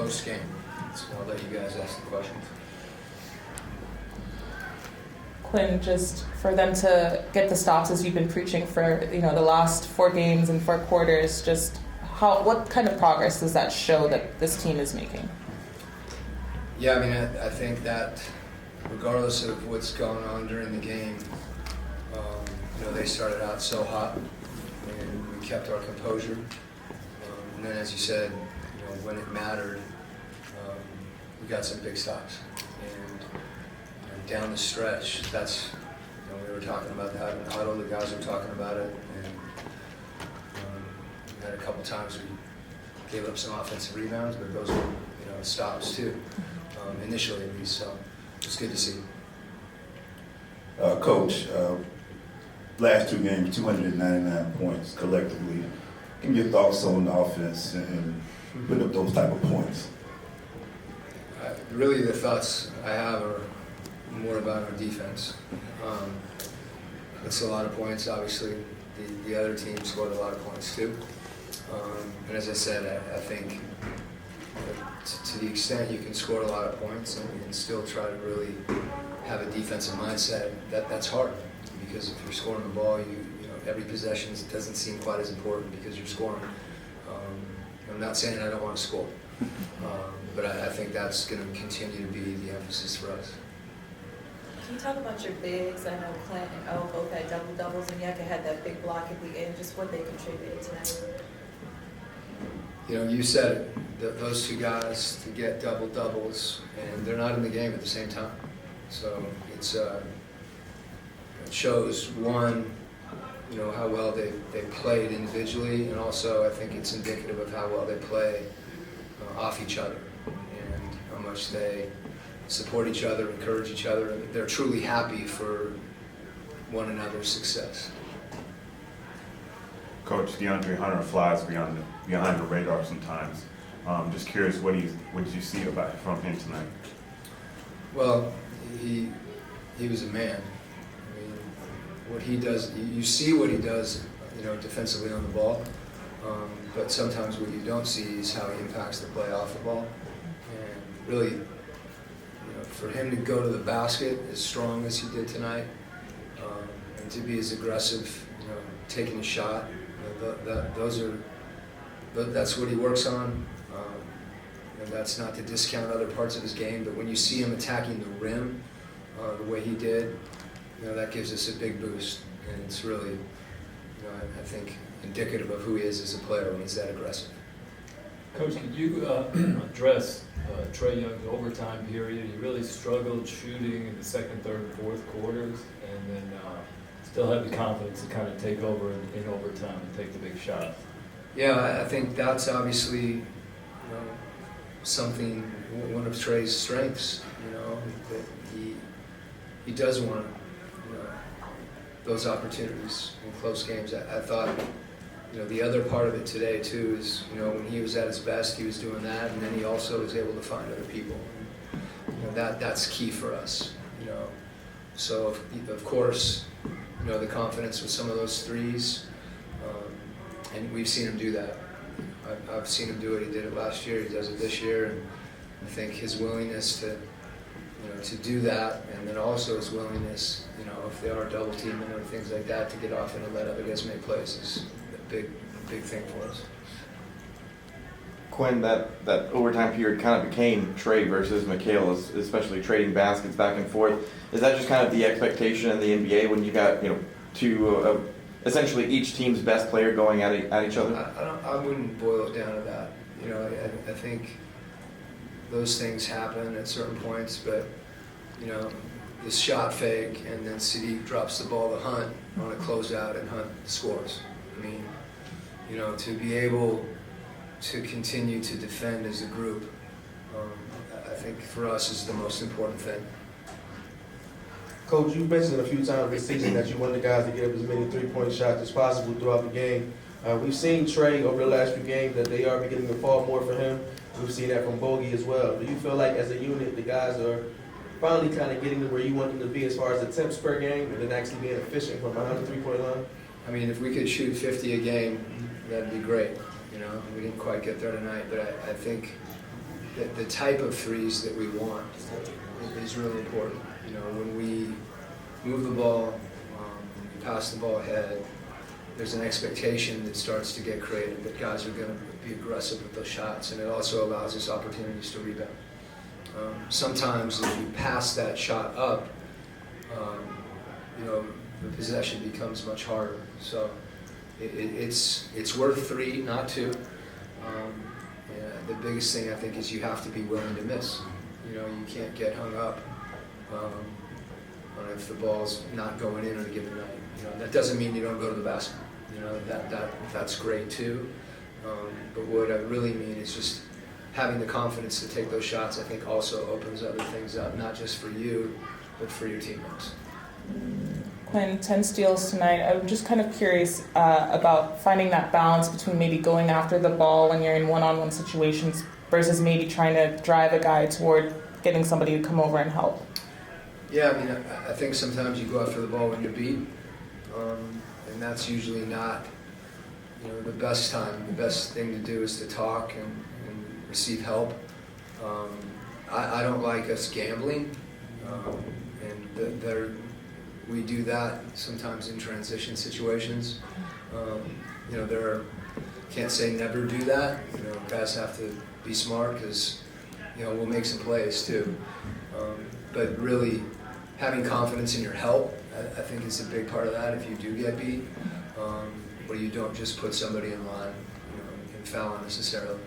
post-game. So I'll let you guys ask the questions. Quin, just for them to get the stops as you've been preaching for the last 4 games and 4 quarters, just what kind of progress does that show that this team is making? Yeah, I mean, I think that regardless of what's going on during the game, they started out so hot, and we kept our composure. And then, as you said, when it mattered, we got some big stops. And down the stretch, that's we were talking about that in the huddle. The guys were talking about it, and we had a couple times we gave up some offensive rebounds, but those were stops too, initially at least. So it's good to see. Coach, last 2 games, 299 points collectively. Give me your thoughts on the offense and putting up those type of points. Really, the thoughts I have are more about our defense. It's a lot of points. Obviously, the other team scored a lot of points too. And as I said, I think to the extent you can score a lot of points and still try to really have a defensive mindset, that's hard. Because if you're scoring the ball, every possession doesn't seem quite as important because you're scoring. I'm not saying I don't want to score, but I think that's going to continue to be the emphasis for us. Can you talk about your bigs? I know Clint and O both had double-doubles, and Yeka had that big block at the end, just what they contributed tonight. You said it, those 2 guys to get double-doubles, and they're not in the game at the same time. So it shows, one, how well they played individually, and also I think it's indicative of how well they play off each other and how much they support each other, encourage each other, and they're truly happy for one another's success. Coach, DeAndre Hunter flies behind the radar sometimes. Just curious, what did you see from him tonight? Well, he was a man. I mean, what he does, you see what he does, defensively on the ball. But sometimes what you don't see is how he impacts the play off the ball. And really, for him to go to the basket as strong as he did tonight, and to be as aggressive, taking a shot, that's what he works on. And that's not to discount other parts of his game, but when you see him attacking the rim the way he did, that gives us a big boost. And it's really, I think, indicative of who he is as a player when he's that aggressive. Coach, could you address Trae Young's overtime period? He really struggled shooting in the second, third, and fourth quarters, and then still had the confidence to kind of take over in overtime and take the big shot. Yeah, I think that's obviously something, one of Trae's strengths. That he does want those opportunities in close games. I thought. The other part of it today too is, when he was at his best, he was doing that, and then he also was able to find other people. That's key for us. So of course, the confidence with some of those threes, and we've seen him do that. I've seen him do it. He did it last year. He does it this year, and I think his willingness to do that, and then also his willingness, if they are double teaming or things like that, to get off and let other guys make plays is big thing for us. Quin, that overtime period kind of became Trae versus Mikal, especially trading baskets back and forth. Is that just kind of the expectation in the NBA when you got two essentially each team's best player going at each other? I wouldn't boil it down to that. I think those things happen at certain points, but the shot fake and then Sadiq drops the ball to Hunt on a closeout and Hunt scores. I mean, to be able to continue to defend as a group, I think for us is the most important thing. Coach, you mentioned a few times this season that you want the guys to get up as many three-point shots as possible throughout the game. We've seen Trae over the last few games that they are beginning to fall more for him. We've seen that from Bogey as well. Do you feel like as a unit the guys are finally kind of getting to where you want them to be as far as attempts per game and then actually being efficient from behind the three-point line? I mean, if we could shoot 50 a game, that'd be great. We didn't quite get there tonight, but I think the type of threes that we want is really important. You know, when we move the ball, when we pass the ball ahead, there's an expectation that starts to get created, that guys are going to be aggressive with those shots, and it also allows us opportunities to rebound. Sometimes if you pass that shot up, you know, the possession becomes much harder. So it's worth 3, not 2. Yeah, the biggest thing I think is you have to be willing to miss. You know, you can't get hung up on if the ball's not going in on a given night. You know, that doesn't mean you don't go to the basket. You know, that's great too. But what I really mean is just having the confidence to take those shots. I think also opens other things up, not just for you, but for your teammates. Quin, 10 steals tonight. I'm just kind of curious about finding that balance between maybe going after the ball when you're in one-on-one situations versus maybe trying to drive a guy toward getting somebody to come over and help. Yeah, I mean, I think sometimes you go after the ball when you're beat, and that's usually not, you know, the best time. The best thing to do is to talk and receive help. I don't like us gambling, and we do that sometimes in transition situations. You know, can't say never do that. You know, guys have to be smart because, you know, we'll make some plays too. But really, having confidence in your help, I think is a big part of that. If you do get beat, where you don't just put somebody in line, you know, and foul unnecessarily.